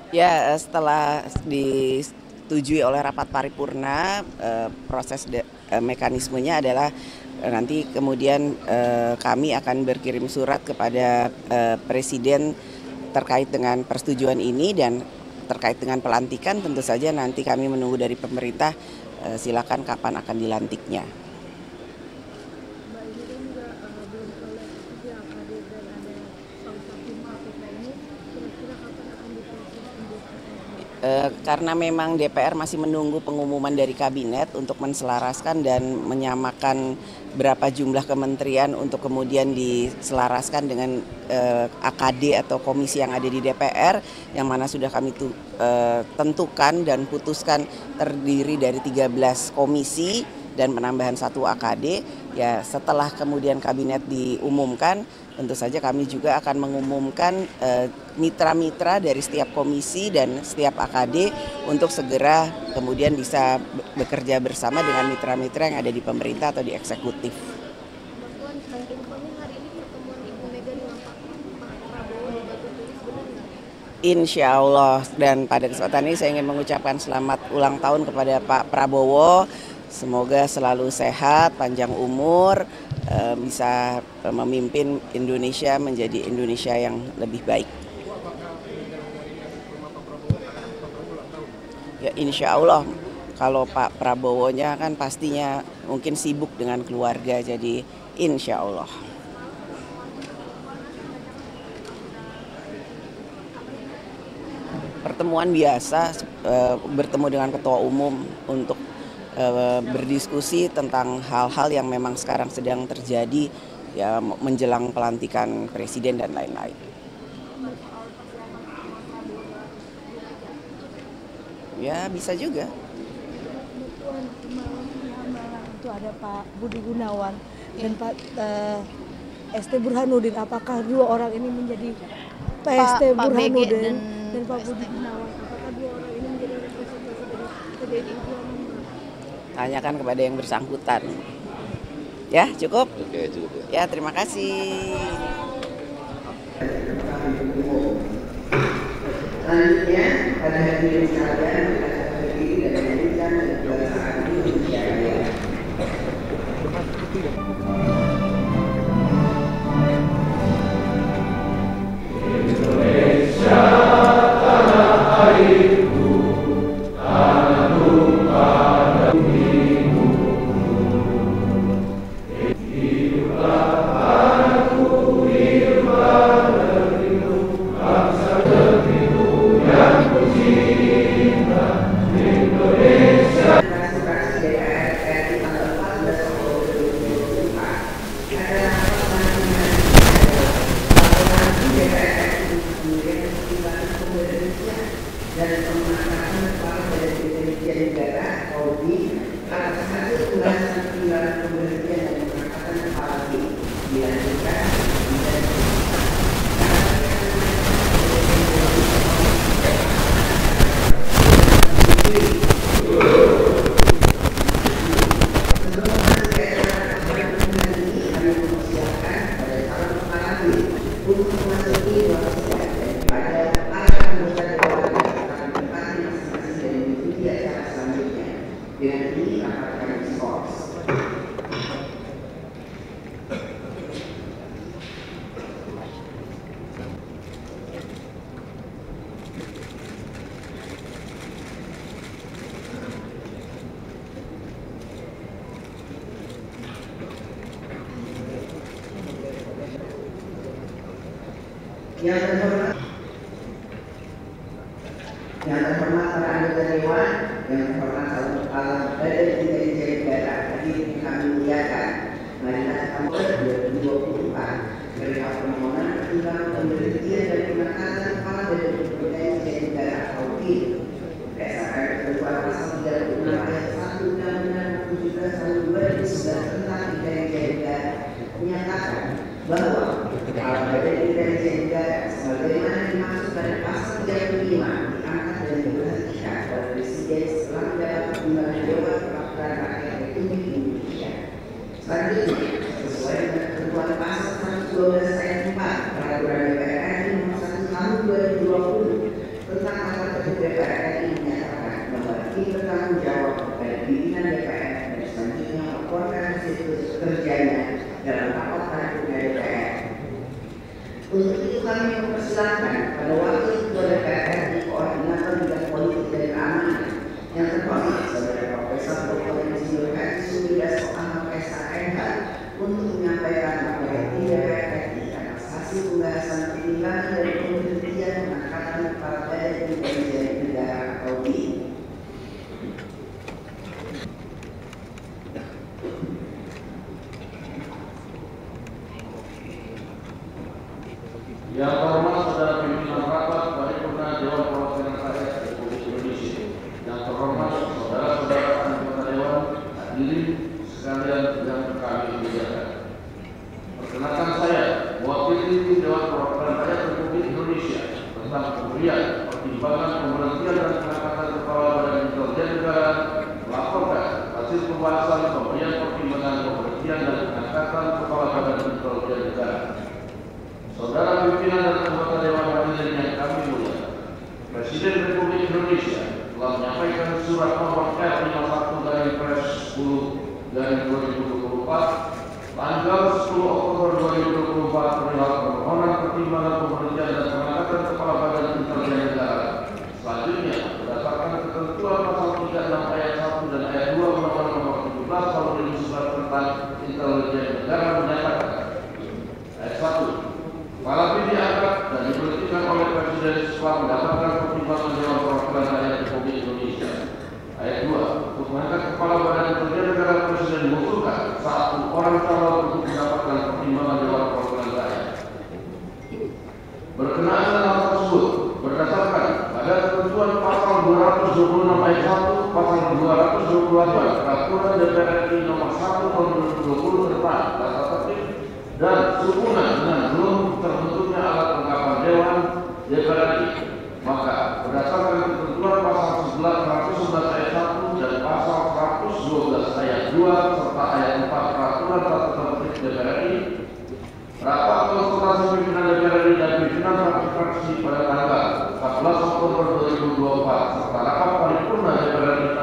Ya, setelah disetujui oleh rapat paripurna, mekanismenya adalah nanti kemudian kami akan berkirim surat kepada Presiden terkait dengan persetujuan ini dan terkait dengan pelantikan tentu saja nanti kami menunggu dari pemerintah silakan kapan akan dilantiknya. Mbak ini kan juga belum oleh pihak hadir dan ada salah satu KPK ini, kira-kira kapan akan diproses untuk Karena memang DPR masih menunggu pengumuman dari kabinet untuk menselaraskan dan menyamakan berapa jumlah kementerian untuk kemudian diselaraskan dengan AKD atau komisi yang ada di DPR, yang mana sudah kami tentukan dan putuskan terdiri dari 13 komisi dan penambahan 1 AKD. Ya, setelah kemudian kabinet diumumkan, tentu saja kami juga akan mengumumkan mitra-mitra dari setiap komisi dan setiap AKD untuk segera kemudian bisa bekerja bersama dengan mitra-mitra yang ada di pemerintah atau di eksekutif. Mbak Puan, infonya hari ini pertemuan Ibu Mega dengan Pak Prabowo di Batu Tulis, benar nggak? Insya Allah, dan pada kesempatan ini saya ingin mengucapkan selamat ulang tahun kepada Pak Prabowo. Semoga selalu sehat, panjang umur, bisa memimpin Indonesia menjadi Indonesia yang lebih baik. Ya, insya Allah, kalau Pak Prabowo-nya kan pastinya mungkin sibuk dengan keluarga, jadi insya Allah. Pertemuan biasa, bertemu dengan ketua umum untuk berdiskusi tentang hal-hal yang memang sekarang sedang terjadi, ya menjelang pelantikan presiden dan lain-lain. Ya bisa juga. Mbak Puan, malam itu ada Pak Budi Gunawan dan Pak ST Burhanuddin. Apakah dua orang ini menjadi Pak Burhanuddin dan Pak Budi Gunawan? Apakah dua orang ini menjadi representasi dari PDI Perjuangan? Tanyakan kepada yang bersangkutan. Ya, cukup? Oke, cukup ya. Ya, terima kasih. Selanjutnya, pada hadirin sekalian, kita akan berdiri dan menyanyikan kebangsaan Indonesia Raya. Dan pemakaman kepala Badan Intelijen Negara (Polri) atas hasil ulasan pemberhentian dan pengangkatan kepala BIN dilanjutkan dan untuk memasuki ruang sidang pada para anggota dewan akan bertanya masing-masing dan mengikuti acara selanjutnya. Dengan ini rapat kami diskors. Yang terhormat para anggota dewan, yang terhormat Calon Kepala Badan Intelijen Negara, hadirin kami muliakan. Marilah tahun 2024 menerima permohonan pertimbangan pemberhentian dan pengangkatan kepala Badan Intelijen Negara (Polri) berdasarkan ketentuan pasal 36 ayat 1 Undang-Undang 17 tahun 2011 tentang intelijen negara menyatakan bahwa kepala Badan Intelijen Negara sebagaimana dimaksud pada pasal 35 diangkat dan diberhentikan oleh Presiden setelah mendapat pertimbangan Dewan Perwakilan Rakyat Republik Indonesia. Selanjutnya, sesuai dengan ketentuan pasal 112 ayat 4 Peraturan DPR RI nomor 1 tahun 2020 tentang masa kedua DPR RI menyatakan bahwa ini bertanggung jawab kepada pimpinan DPR dan selanjutnya melaporkan hasil kerjanya dalam rapat paripurna DPR. Untuk itu kami mempersilahkan pada Wakil Ketua DPR RI Koordinator Bidang Politik dan Keamanan yang terhormat Saudara Profesor Dr. Insinyur Haji Sumidasko Ahmad SHMH untuk menyampaikan materi DPR RI atas hasil pembahasan pertimbangan dari pemberhentian pengangkatan kepala Badan Intelijen Negara atau BIN. Yang terhormat Saudara Pimpinan Rapat Paripurna Dewan Perwakilan Rakyat Republik Indonesia, yang terhormat saudara-saudara anggota Dewan, hadirin sekalian yang kami muliakan. Perkenalkan saya, mewakili Dewan Perwakilan Rakyat Republik Indonesia tentang pemberian pertimbangan pemberhentian dan pengangkatan Kepala Badan Intelijen Negara, melaporkan hasil pembahasan pemberian pertimbangan pemberhentian dan pengangkatan Kepala Badan Intelijen Negara. Saudara pimpinan dan anggota Dewan Hadirin yang kami muliakan, Presiden Republik Indonesia telah menyampaikan surat nomor F51/10/2024 tanggal 10 Oktober 2024 perihal permohonan pertimbangan pemberhentian dan pengangkatan Kepala Badan Intelijen Negara. Selanjutnya, berdasarkan ketentuan pasal 36 ayat 1 dan ayat 2 Undang-Undang Nomor 17 Tahun 2011 tentang Intelijen Negara menyatakan: ayat 1. Kepala BIN diangkat dan diberhentikan oleh Presiden setelah mendapatkan pertimbangan Dewan Perwakilan Rakyat Republik Indonesia. Ayat 2. Untuk mengangkat Kepala Badan Intelijen Negara, Presiden mengusulkan 1 orang calon untuk mendapatkan pertimbangan Dewan Perwakilan Rakyat. Berkenaan dengan hal tersebut, berdasarkan pada ketentuan pasal 226 ayat 1, pasal 228 Peraturan DPR RI nomor 1 tahun 2020 tentang tata tertib dan sehubungan dengan belum terbentuknya alat kelengkapan Dewan DPR RI, maka berdasarkan ketentuan pasal 111 ayat 1 dan pasal 112 ayat 2 serta ayat 4 Peraturan Tata Tertib DPR RI, rapat konsultasi pimpinan DPR RI dan pimpinan fraksi pada tanggal 14 Oktober 2024 serta rapat paripurna DPR RI